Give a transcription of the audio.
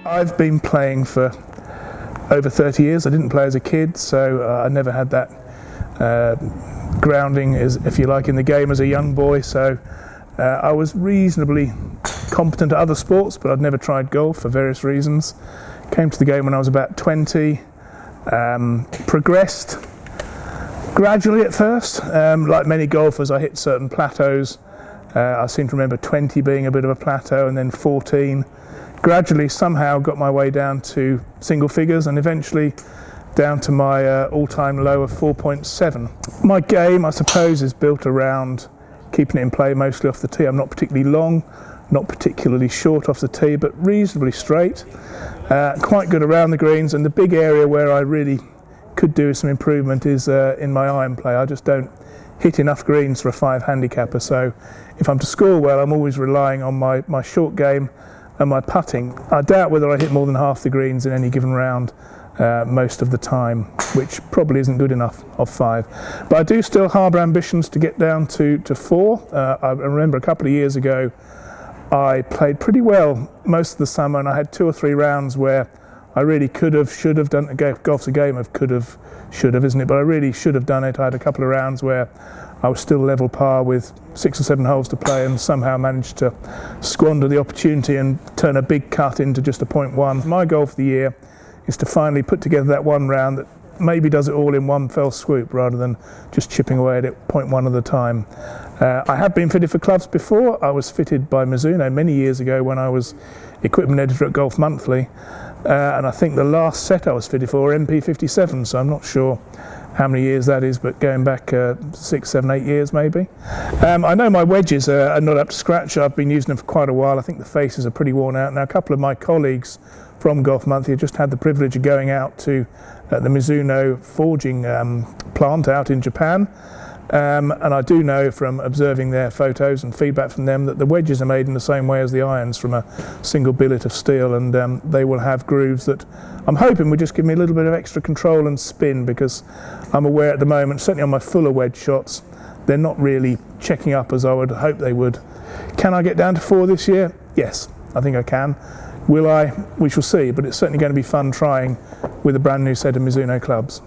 I've been playing for over 30 years. I didn't play as a kid, so I never had that grounding, if you like, in the game as a young boy. So I was reasonably competent at other sports, but I'd never tried golf for various reasons. Came to the game when I was about 20, progressed gradually at first. Like many golfers, I hit certain plateaus. I seem to remember 20 being a bit of a plateau, and then 14. Gradually, somehow got my way down to single figures, and eventually down to my all-time low of 4.7. My game, I suppose, is built around keeping it in play mostly off the tee. I'm not particularly long, not particularly short off the tee, but reasonably straight. Quite good around the greens, and the big area where I really could do some improvement is in my iron play. I just don't hit enough greens for a 5 handicapper, so if I'm to score well, I'm always relying on my short game and my putting. I doubt whether I hit more than half the greens in any given round most of the time, which probably isn't good enough of 5. But I do still harbour ambitions to get down to 4. I remember a couple of years ago I played pretty well most of the summer, and I had 2 or 3 rounds where I really could have, should have done. Golf's a game of could have, should have, isn't it? But I really should have done it. I had a couple of rounds where I was still level par with 6 or 7 holes to play, and somehow managed to squander the opportunity and turn a big cut into just a 0.1. My goal for the year is to finally put together that one round that maybe does it all in one fell swoop rather than just chipping away at it 0.1 at a time. I have been fitted for clubs before. I was fitted by Mizuno many years ago when I was equipment editor at Golf Monthly, and I think the last set I was fitted for were MP57, so I'm not sure how many years that is, but going back 6, 7, 8 years maybe. I know my wedges are not up to scratch. I've been using them for quite a while. I think the faces are pretty worn out. Now, a couple of my colleagues from Golf Monthly have just had the privilege of going out to the Mizuno forging plant out in Japan. And I do know from observing their photos and feedback from them that the wedges are made in the same way as the irons, from a single billet of steel, and they will have grooves that I'm hoping will just give me a little bit of extra control and spin, because I'm aware at the moment, certainly on my fuller wedge shots, they're not really checking up as I would hope they would. Can I get down to 4 this year? Yes, I think I can. Will I? We shall see, but it's certainly going to be fun trying with a brand new set of Mizuno clubs.